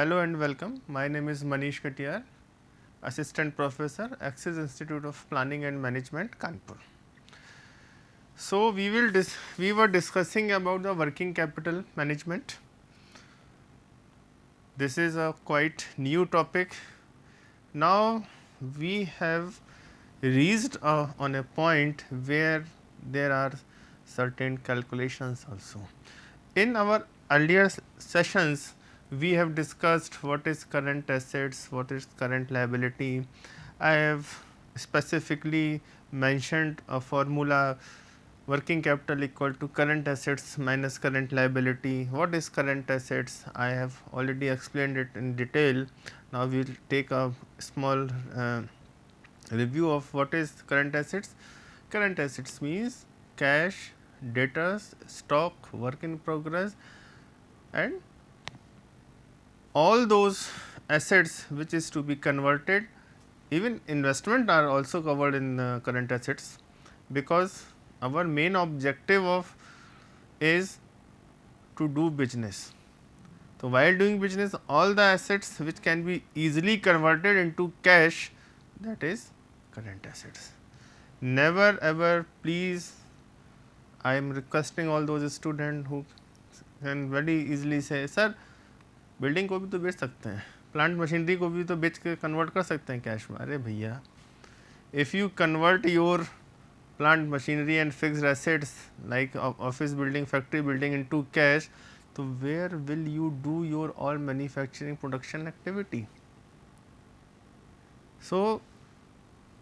Hello and welcome. My name is Manish Katiyar, Assistant Professor, Axis Institute of Planning and Management, Kanpur. So, we were discussing about the working capital management. This is a quite new topic. Now, we have reached on a point where there are certain calculations also. In our earlier sessions, we have discussed what is current assets, what is current liability. I have specifically mentioned a formula, working capital equal to current assets minus current liability. What is current assets? I have already explained it in detail. Now, we will take a small review of what is current assets. Current assets means cash, debtors, stock, work in progress, and all those assets which is to be converted. Even investment are also covered in current assets, because our main objective of is to do business. So, while doing business, all the assets which can be easily converted into cash, that is current assets. Never ever, please, I am requesting all those students who can very easily say, sir, building को भी तो बेच सकते हैं, plant machinery को भी तो बेच के कन्वर्ट कर सकते हैं कैश में. अरे भैया, if you convert your plant machinery and fixed assets like office building, factory building into cash, so where will you do your all manufacturing production activity? So,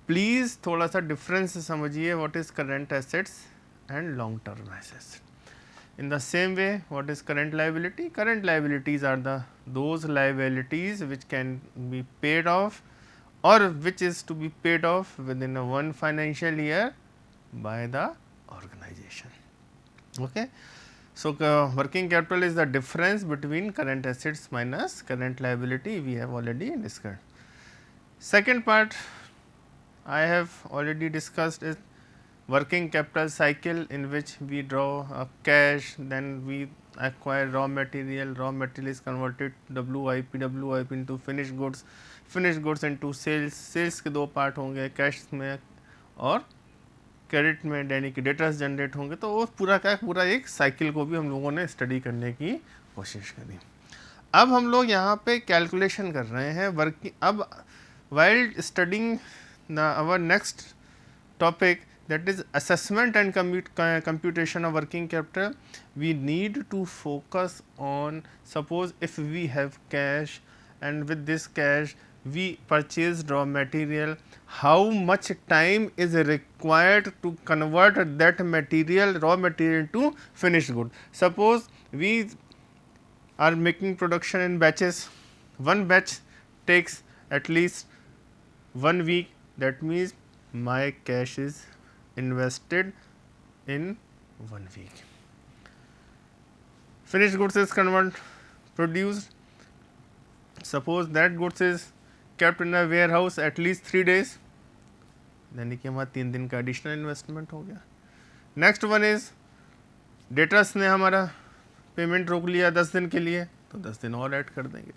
please थोड़ा सा difference समझिए what is current assets and long term assets. In the same way, what is current liability? Current liabilities are those liabilities which can be paid off or which is to be paid off within a one financial year by the organization. Okay. So, working capital is the difference between current assets minus current liability, we have already discussed. Second part I have already discussed is working capital cycle, in which we draw cash, then we acquire raw material is converted WIP into finished goods into sales के दो part होंगे, cash में और credit में, यानी कि debtors generate होंगे. तो वो पूरा एक साइकिल को भी हम लोगों ने स्टडी करने की कोशिश करी. अब हम लोग यहाँ पे कैलकुलेशन कर रहे हैं वर्किंग. अब while studying our next topic, that is assessment and computation of working capital, we need to focus on, suppose if we have cash and with this cash we purchase raw material, how much time is required to convert that raw material to finished good. Suppose we are making production in batches, one batch takes at least 1 week, that means my cash is invested in 1 week. Finished goods is produced. Suppose that goods is kept in a warehouse at least 3 days, यानी कि हमारा 3 दिन का additional investment हो गया. Next one is debtors ने हमारा payment रोक लिया 10 दिन के लिए, तो 10 दिन और ऐड कर देंगे.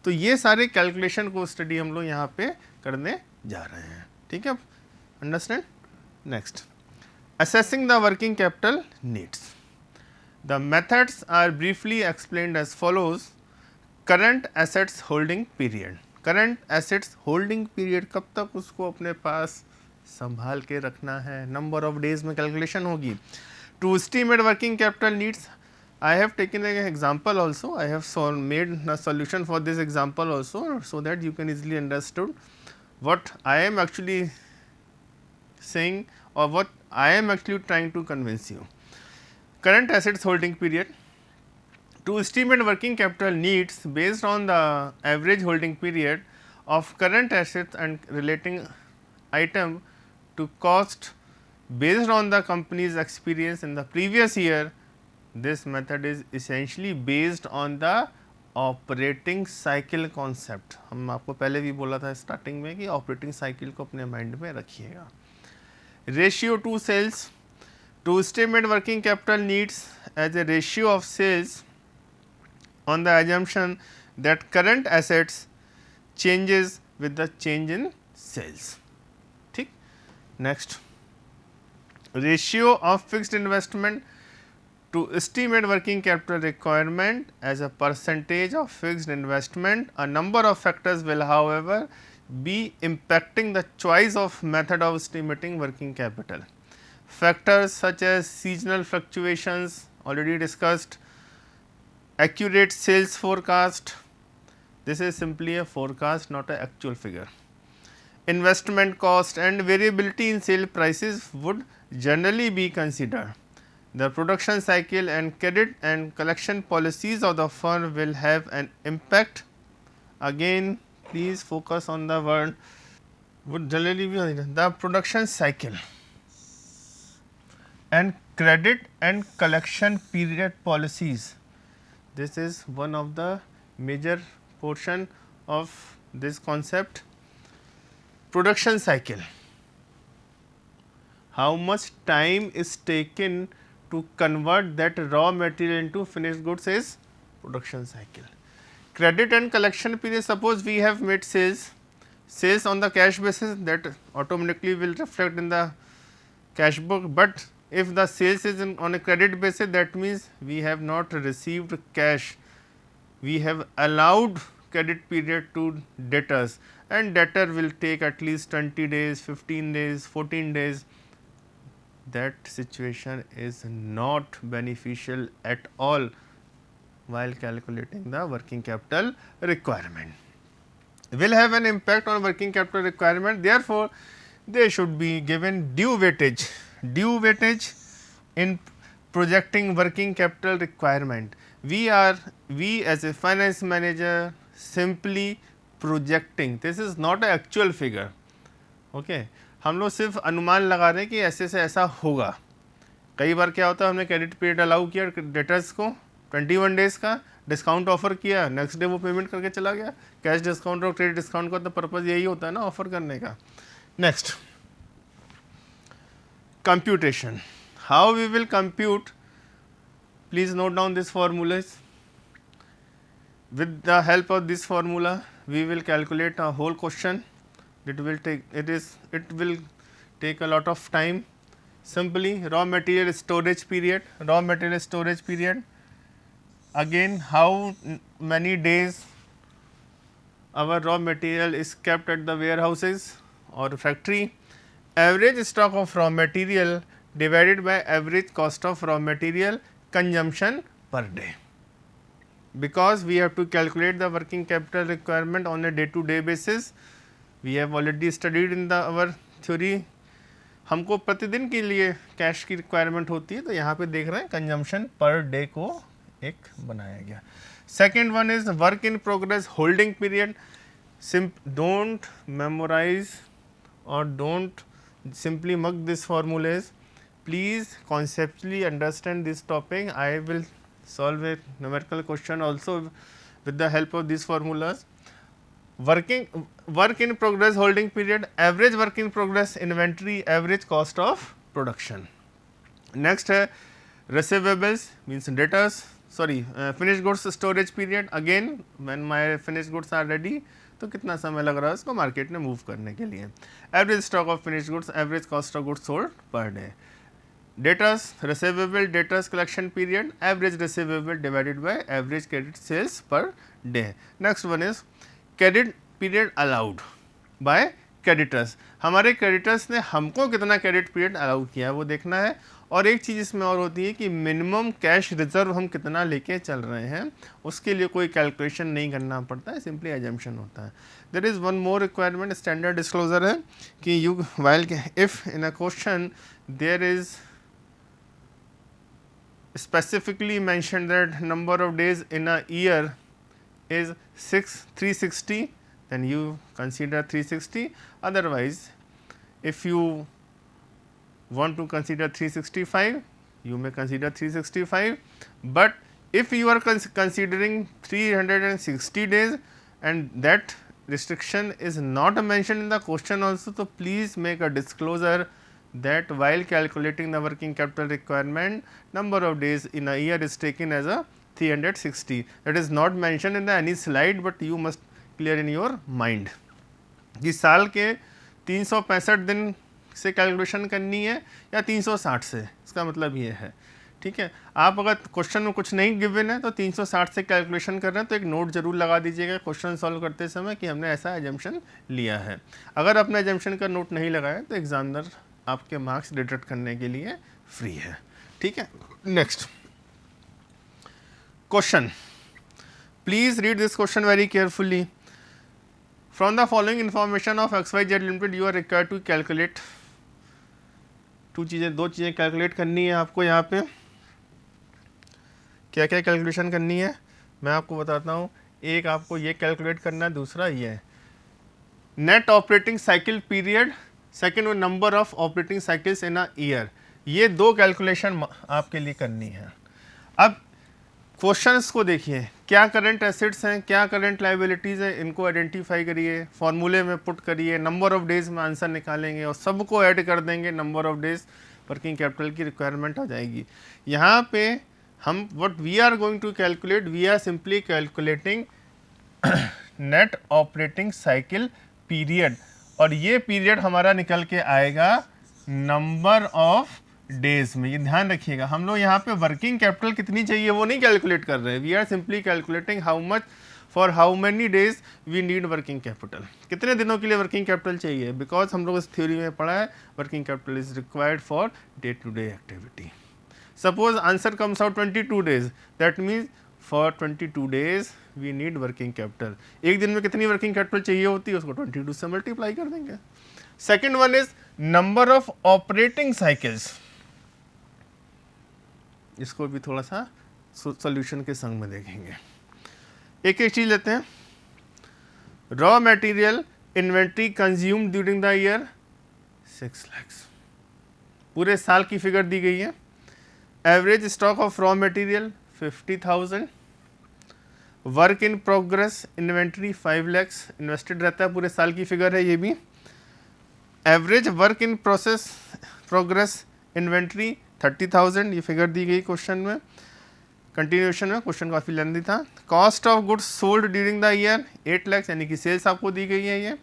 तो ये सारे कैलकुलेशन को स्टडी हम लोग यहाँ पे करने जा रहे हैं. ठीक है, understand. Next, assessing the working capital needs. The methods are briefly explained as follows. Current assets holding period. Current assets holding period कब तक उसको अपने पास संभाल के रखना है, नंबर ऑफ डेज में कैलकुलेशन होगी. To estimate working capital needs, I have taken an example also. I have made a solution for this example also, so that you can easily understood what I am actually saying or what I am actually trying to convince you. Current assets holding period. To estimate working capital needs based on the average holding period of current assets and relating item to cost based on the company's experience in the previous year, this method is essentially based on the operating cycle concept. हम आपको पहले भी बोला था starting में कि operating cycle को अपने माइंड में रखिएगा. Ratio to sales. To estimate working capital needs as a ratio of sales on the assumption that current assets changes with the change in sales. ठीक. Next, ratio of fixed investment to estimate working capital requirement as a percentage of fixed investment. A number of factors will, however, be impacting the choice of method of estimating working capital. Factors such as seasonal fluctuations, already discussed, accurate sales forecast, this is simply a forecast, not an actual figure. Investment cost and variability in sale prices would generally be considered. The production cycle and credit and collection policies of the firm will have an impact. Again, please focus on the word would generally be the production cycle and credit and collection period policies. This is one of the major portion of this concept. Production cycle, how much time is taken to convert that raw material into finished goods is production cycle. Credit and collection period, suppose we have made sales on the cash basis, that automatically will reflect in the cash book, but if the sales is on a credit basis, that means we have not received cash, we have allowed credit period to debtors, and debtor will take at least 20 days, 15 days, 14 days. That situation is not beneficial at all while calculating the working capital requirement. Will have an impact on working capital requirement, therefore, they should be given due weightage in projecting working capital requirement. We as a finance manager simply projecting, this is not an actual figure. Okay. हम लोग सिर्फ अनुमान लगा रहे हैं कि ऐसे से ऐसा होगा. कई बार क्या होता है, हमने क्रेडिट पीरियड अलाउ किया डेटर्स को 21 डेज़ का, डिस्काउंट ऑफर किया, नेक्स्ट डे वो पेमेंट करके चला गया. कैश डिस्काउंट और क्रेडिट डिस्काउंट का तो पर्पज़ यही होता है ना, ऑफर करने का. Next, computation, how we will compute, please note down this formulas. With the help of this formula, we will calculate a whole question. It will take a lot of time. Simply, raw material storage period. Again, how many days our raw material is kept at the warehouses or factory. Average stock of raw material divided by average cost of raw material consumption per day. Because we have to calculate the working capital requirement on a day to day basis, we have already studied in our theory. हमको प्रतिदिन के लिए cash की requirement होती है, तो यहाँ पे देख रहे हैं कंजम्पशन पर डे को एक बनाया गया. Second one is work in progress holding period. Don't memorise और don't simply mug this formulas. Please conceptually understand this topic. I will solve a numerical question also with the help of these formulas. Work in progress holding period, average work in progress inventory, average cost of production. Next है receivables means debtors, finished goods storage period. Again, when my finished goods are ready, तो कितना समय लग रहा है उसको market में move करने के लिए. Average stock of finished goods, average cost of goods sold per day. Debtors receivable, debtors collection period, average receivable divided by average credit sales per day. Next one is credit period allowed by creditors. हमारे creditors ने हमको कितना credit period allow किया है वो देखना है. और एक चीज़ इसमें और होती है कि मिनिमम कैश रिजर्व हम कितना लेके चल रहे हैं, उसके लिए कोई कैलकुलेशन नहीं करना पड़ता है, सिंपली एजम्पशन होता है. There is one more requirement, standard disclosure है कि you while if in a question there is specifically mentioned that number of days in a year is 360, then you consider 360. Otherwise, if you want to consider 365, you may consider 365. But if you are considering 360 days and that restriction is not mentioned in the question also, so please make a disclosure that while calculating the working capital requirement, number of days in a year is taken as a 360. That is not mentioned in the any slide, but you must clear in your mind. कि साल के 365 दिन से calculation करनी है या 360 से, इसका मतलब ये है, ठीक है। आप अगर क्वेश्चन में कुछ नहीं गिवन है तो 360 से कैलकुलेशन कर रहे हैं तो एक नोट जरूर लगा दीजिएगा क्वेश्चन सॉल्व करते समय कि हमने ऐसा एजम्पशन लिया है। अगर अपने एजम्पशन का नोट नहीं लगाया तो एग्जामिनर आपके मार्क्स डिडक्ट करने के लिए फ्री है, ठीक है। Next question, please read this question very carefully. From the following information of XYZ limited you are required to calculate, दो चीज़ें कैलकुलेट करनी है आपको। यहाँ पे क्या क्या कैलकुलेशन करनी है मैं आपको बताता हूँ। एक आपको ये कैलकुलेट करना है, दूसरा ये है net operating cycle period, second number of operating cycles in a year. ये दो कैलकुलेशन आपके लिए करनी है। अब क्वेश्चंस को देखिए, क्या करंट एसेट्स हैं, क्या करंट लाइबिलिटीज़ हैं, इनको आइडेंटिफाई करिए, फॉर्मूले में पुट करिए, नंबर ऑफ डेज में आंसर निकालेंगे और सबको ऐड कर देंगे, number of days working capital की रिक्वायरमेंट आ जाएगी। यहाँ पे हम what we are going to calculate, we are simply calculating net operating cycle period, और ये पीरियड हमारा निकल के आएगा नंबर ऑफ डेज में। ये ध्यान रखिएगा, हम लोग यहाँ पे वर्किंग कैपिटल कितनी चाहिए वो नहीं कैलकुलेट कर रहे हैं, we are simply calculating how much for how many days we need working capital, कितने दिनों के लिए वर्किंग कैपिटल चाहिए, बिकॉज हम लोग इस थ्योरी में पढ़ा है working capital is required for day to day activity. Suppose answer comes out 22 days, that means for 22 days we need working capital. एक दिन में कितनी वर्किंग कैपिटल चाहिए होती है उसको 22 से मल्टीप्लाई कर देंगे। Second one is number of operating cycles, इसको भी थोड़ा सा सॉल्यूशन के संग में देखेंगे। एक एक चीज लेते हैं। Raw material inventory consume during the year 6 lakhs, पूरे साल की फिगर दी गई है। Average stock of raw material 50,000, work in progress inventory 5 lakhs, invested रहता है, पूरे साल की फिगर है ये भी। Average work in progress inventory 30,000, ये फिगर दी गई क्वेश्चन में। कंटिन्यूशन में क्वेश्चन काफ़ी लेंथी था। Cost of goods sold during the year 8 lakhs, यानी कि सेल्स आपको दी गई है ये।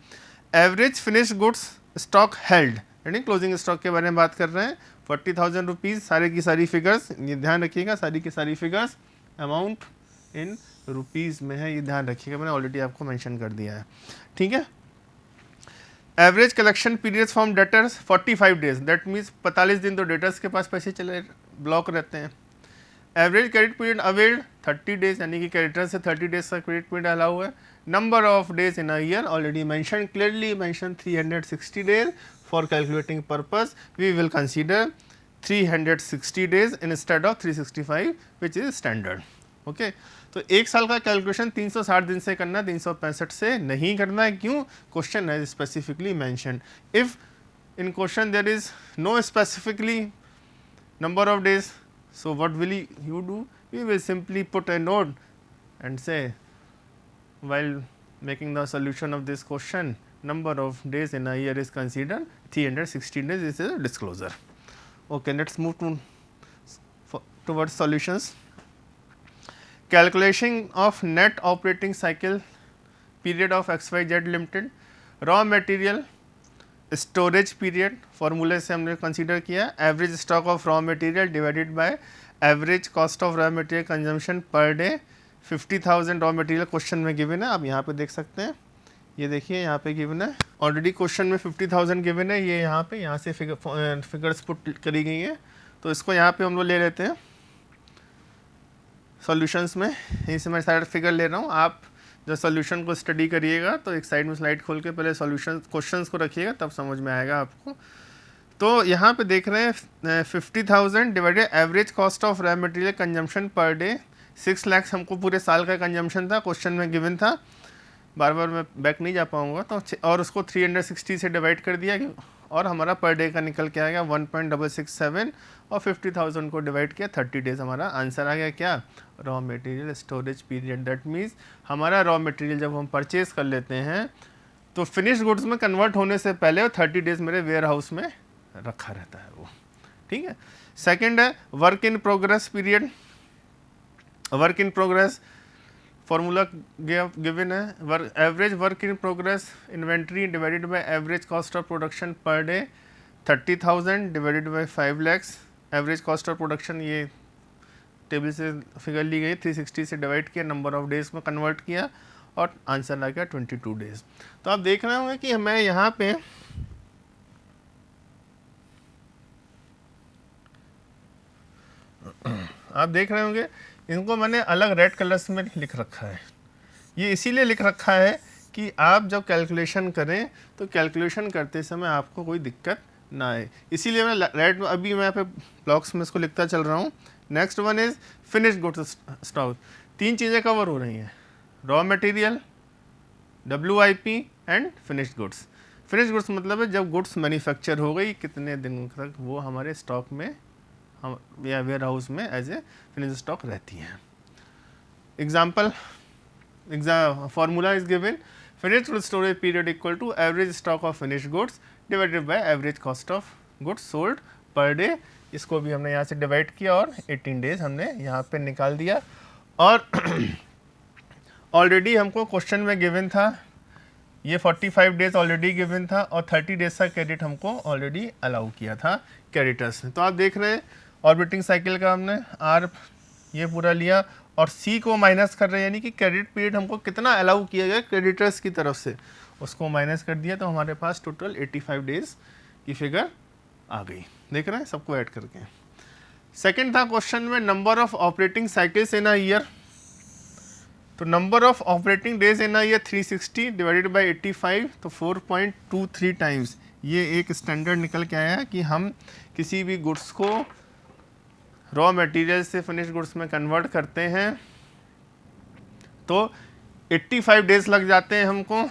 Average finish goods stock held, यानी क्लोजिंग स्टॉक के बारे में बात कर रहे हैं, 40,000 रुपीज़। सारे की सारी फिगर्स ये ध्यान रखिएगा, सारी की सारी फिगर्स अमाउंट इन रुपीज़ में है, ये ध्यान रखिएगा, मैंने ऑलरेडी आपको मेंशन कर दिया है, ठीक है। Average collection periods from debtors 45 days, that means 45 दिन तो डेटर्स के पास पैसे चले ब्लॉक रहते हैं। Average credit period availed 30 days, यानी कि क्रेडिटर से 30 डेज का क्रेडिट पीरियड अलाउ है। Number of days in a year already mention, clearly mention 360 days. For calculating purpose we will consider 360 days instead of 365 which is standard, okay. तो एक साल का calculation 360 दिन से करना, 365 से नहीं करना है। क्यों? क्वेश्चन है specifically mention. If in question there is no specifically number of days, so what will you do? We will simply put a note and say while making the solution of this question, number of days in a year is considered 360 days. This is a disclosure. Okay, let's move towards solutions. Calculation of net operating cycle period of XYZ Limited, raw material storage period फॉर्मूले से हमने consider किया। Average stock of raw material divided by average cost of raw material consumption per day. 50,000 raw material question में given है, आप यहाँ पे देख सकते हैं, ये देखिए यहाँ पे गिवन है, ऑलरेडी क्वेश्चन में 50,000 गिवन है, ये यहाँ से फिगर्स पुट करी गई हैं, तो इसको यहाँ पे हम लोग ले लेते हैं सॉल्यूशंस में। यहीं से मैं साइड फिगर ले रहा हूँ, आप जब सॉल्यूशन को स्टडी करिएगा तो एक साइड में स्लाइड खोल के पहले सॉल्यूशन क्वेश्चंस को रखिएगा, तब समझ में आएगा आपको। तो यहाँ पे देख रहे हैं 50,000 divided average cost of raw material consumption per day 6 lakhs, हमको पूरे साल का कंजम्पशन था, क्वेश्चन में गिवन था, बार बार मैं बैक नहीं जा पाऊँगा, तो और उसको 360 से डिवाइड कर दिया और हमारा पर डे का निकल के आ गया 1.667 और 50,000 को डिवाइड किया 30 डेज, हमारा आंसर आ गया क्या? Raw material storage period. That means हमारा रॉ मटेरियल जब हम परचेज कर लेते हैं तो फिनिश गुड्स में कन्वर्ट होने से पहले वो 30 डेज मेरे वेयर हाउस में रखा रहता है वो, ठीक है। सेकेंड है work in progress period, work in progress formula given है, average work in progress inventory divided by average cost of production per day 30,000 divided by 5 lakhs। Average cost of production ये टेबल से figure ली गई, 360 से divide किया, number of days में convert किया और आंसर आ गया 22 डेज। तो आप देख रहे होंगे कि हमें यहाँ पे आप देख रहे होंगे इनको मैंने अलग रेड कलर्स में लिख रखा है। ये इसीलिए लिख रखा है कि आप जब कैलकुलेशन करें तो कैलकुलेशन करते समय आपको कोई दिक्कत ना आए, इसीलिए मैं रेड अभी मैं यहाँ पे ब्लॉक्स में इसको लिखता चल रहा हूँ। Next one is finished goods stock. 3 चीज़ें कवर हो रही हैं, raw material, WIP and finished goods. Finished goods मतलब है जब गुड्स मैन्युफैक्चर हो गई कितने दिन तक वो हमारे स्टॉक में हम या वेयर हाउस में एज ए फिनिश स्टॉक रहती हैं। Example formula is given, finished goods storage period equal to average stock of finished goods divided by average cost of goods sold per day. इसको भी हमने यहाँ से डिवाइड किया और 18 डेज हमने यहाँ पे निकाल दिया। और ऑलरेडी हमको क्वेश्चन में गिवन था ये 45 डेज ऑलरेडी गिवन था और 30 डेज का क्रेडिट हमको ऑलरेडी अलाउ किया था क्रेडिटर्स ने। तो आप देख रहे हैं ऑर्बिटिंग साइकिल का हमने आर ये पूरा लिया और सी को माइनस कर रहे हैं, यानी कि क्रेडिट पीरियड हमको कितना अलाउ किया गया क्रेडिटर्स की तरफ से उसको माइनस कर दिया, तो हमारे पास टोटल 85 डेज की फिगर आ गई। देख रहे हैं सबको ऐड करके। सेकंड था क्वेश्चन में number of operating cycles in a year. तो number of operating days in a year 360 divided by 85, तो 4.23 टाइम्स ये एक स्टैंडर्ड निकल के आया कि हम किसी भी गुड्स को रॉ मटेरियल से फिनिश गुड्स में कन्वर्ट करते हैं तो 85 डेज लग जाते हैं हमको।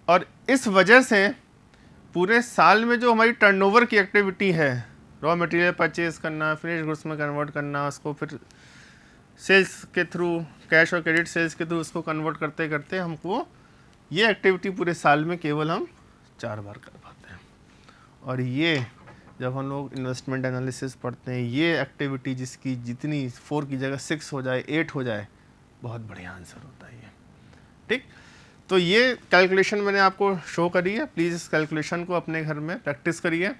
और इस वजह से पूरे साल में जो हमारी टर्नओवर की एक्टिविटी है, रॉ मटेरियल परचेज करना, फिनिश गुड्स में कन्वर्ट करना, उसको फिर सेल्स के थ्रू कैश और क्रेडिट सेल्स के थ्रू उसको कन्वर्ट करते करते हमको ये एक्टिविटी पूरे साल में केवल हम 4 बार कर पाते हैं। और ये जब हम लोग इन्वेस्टमेंट एनालिसिस पढ़ते हैं, ये एक्टिविटी जिसकी जितनी 4 की जगह 6 हो जाए, 8 हो जाए, बहुत बढ़िया आंसर होता है ये। ठीक, तो ये कैलकुलेशन मैंने आपको शो करी है, प्लीज़ इस कैलकुलेशन को अपने घर में प्रैक्टिस करिए।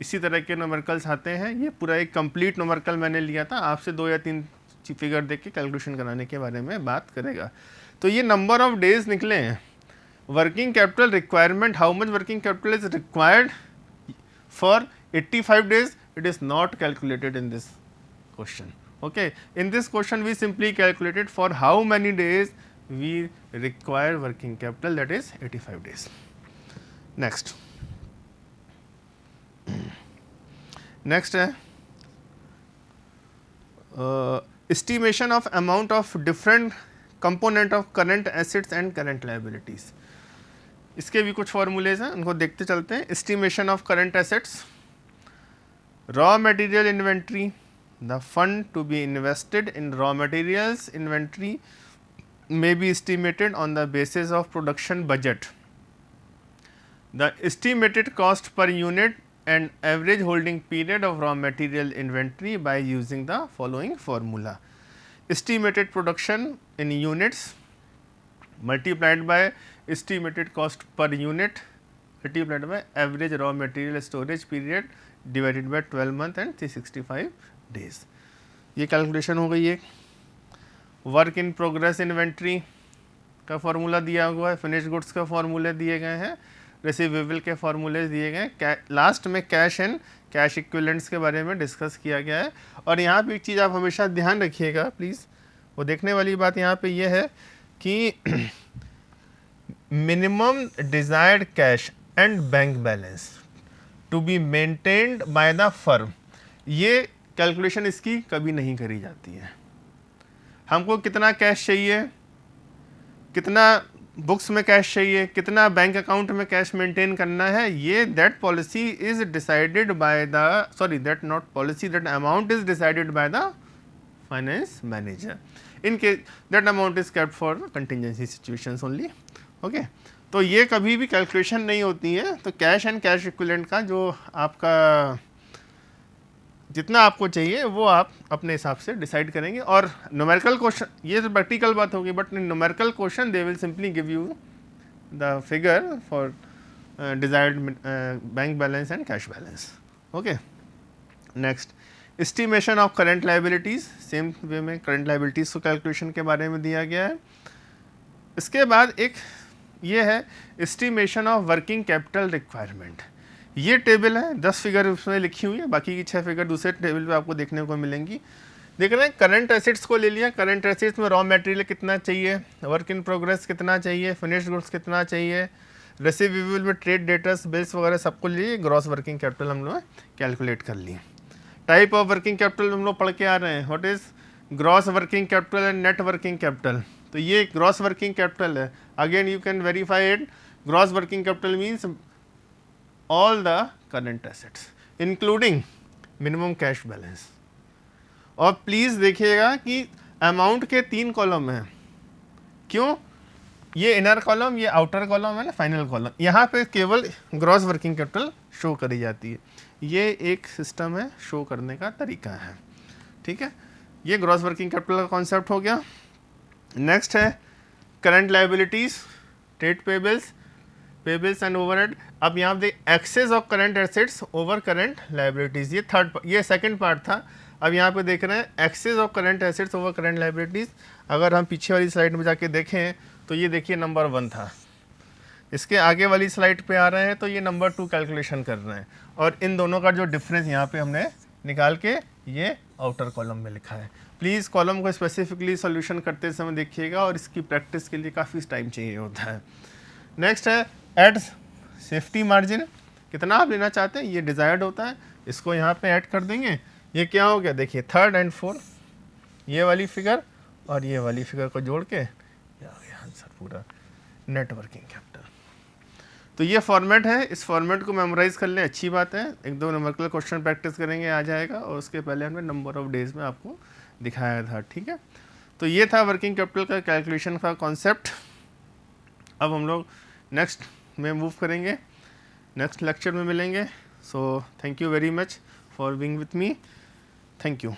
इसी तरह के न्यूमेरिकल्स आते हैं, ये पूरा एक कंप्लीट न्यूमेरिकल मैंने लिया था, आपसे 2 या 3 फिगर देख के कैलकुलेशन कराने के बारे में बात करेगा। तो ये नंबर ऑफ डेज निकले हैं। Working capital requirement, how much working capital is required for 85 days, it is not calculated in this question. Okay, in this question we simply calculated for how many days we require working capital, that is 85 days. Next है estimation of amount of different component of current assets and current liabilities. इसके भी कुछ formulas हैं, उनको देखते चलते हैं। estimation of current assets, raw material inventory, the fund to be invested in raw materials inventory may be estimated on the basis of production budget. The estimated cost per unit and average holding period of raw material inventory by using the following formula. Estimated production in units multiplied by estimated cost per unit multiplied by average raw material storage period divided by 12 month and 365 days. ये calculation हो गई है। Work in progress inventory का formula दिया हुआ है, finish goods का फॉर्मूले दिए गए हैं, रिसीवेबल के फॉर्मूले दिए गए, लास्ट में कैश एंड कैश इक्विवेलेंट्स के बारे में डिस्कस किया गया है। और यहाँ पे एक चीज़ आप हमेशा ध्यान रखिएगा प्लीज़, वो देखने वाली बात यहाँ पे ये है कि minimum desired cash and bank balance to be maintained by the firm, ये कैलकुलेशन इसकी कभी नहीं करी जाती है। हमको कितना कैश चाहिए, कितना बुक्स में कैश चाहिए, कितना बैंक अकाउंट में कैश मेंटेन करना है, ये that policy is decided by the that not policy, that amount is decided by the finance manager. In case that amount is kept for contingency situations only. Okay, तो ये कभी भी calculation नहीं होती है। तो कैश एंड कैश इक्विवेलेंट का जो आपका जितना आपको चाहिए वो आप अपने हिसाब से डिसाइड करेंगे। और न्यूमेरिकल क्वेश्चन, ये तो प्रैक्टिकल बात होगी, but in numerical question they will simply give you the figure for desired bank balance and cash balance. Okay, next estimation of current liabilities, same way में करंट लाइबिलिटीज को calculation के बारे में दिया गया है। इसके बाद एक ये है estimation of working capital requirement. ये टेबल है, 10 फिगर उसमें लिखी हुई है, बाकी की 6 फिगर दूसरे टेबल पे आपको देखने को मिलेंगी। देख रहे हैं करंट एसेट्स को ले लिया, करंट एसेट्स में रॉ मटेरियल कितना चाहिए, वर्क इन प्रोग्रेस कितना चाहिए, फिनिश्ड गुड्स कितना चाहिए, रिसीवेबल में ट्रेड डेटर्स बिल्स वगैरह सबको लिए ग्रॉस वर्किंग कैपिटल हम लोग कैलकुलेट कर लिए। टाइप ऑफ वर्किंग कैपिटल हम लोग पढ़ के आ रहे हैं, what is gross working capital and net working capital. तो ये ग्रॉस वर्किंग कैपिटल है, again you can verify it. Gross working capital means all the current assets including minimum cash balance. और प्लीज देखिएगा कि अमाउंट के 3 column हैं, क्यों? ये इनर कॉलम, ये आउटर कॉलम है ना, फाइनल कॉलम, यहाँ पे केवल ग्रॉस वर्किंग कैपिटल शो करी जाती है। ये एक सिस्टम है, शो करने का तरीका है, ठीक है। ये ग्रॉस वर्किंग कैपिटल का कॉन्सेप्ट हो गया। नेक्स्ट है current liabilities, trade payables, payables and overhead. अब यहाँ पे excess of current assets over current liabilities, ये सेकंड पार्ट था। अब यहाँ पे देख रहे हैं excess of current assets over current liabilities. अगर हम पीछे वाली स्लाइड में जाके देखें तो ये देखिए नंबर 1 था, इसके आगे वाली स्लाइड पे आ रहे हैं तो ये नंबर 2 कैलकुलेशन कर रहे हैं। और इन दोनों का जो डिफरेंस यहाँ पे हमने निकाल के ये आउटर कॉलम में लिखा है। प्लीज़ कॉलम को स्पेसिफिकली सॉल्यूशन करते समय देखिएगा, और इसकी प्रैक्टिस के लिए काफ़ी टाइम चाहिए होता है। नेक्स्ट है ऐड सेफ्टी मार्जिन, कितना आप लेना चाहते हैं ये डिज़ायर्ड होता है, इसको यहाँ पे ऐड कर देंगे। ये क्या हो गया, देखिए 3rd and 4th, ये वाली फिगर और ये वाली फिगर को जोड़ के ये आ गया आंसर पूरा, नेट वर्किंग कैपिटल। तो ये फॉर्मेट है, इस फॉर्मेट को मेमोराइज कर लें, अच्छी बात है। 1-2 न्यूमेरिकल क्वेश्चन प्रैक्टिस करेंगे, आ जाएगा। और उसके पहले हमने नंबर ऑफ डेज में आपको दिखाया था, ठीक है। तो ये था वर्किंग कैपिटल का कैलकुलेशन का कॉन्सेप्ट। अब हम लोग नेक्स्ट में मूव करेंगे, नेक्स्ट लेक्चर में मिलेंगे। So thank you very much for being with me, thank you.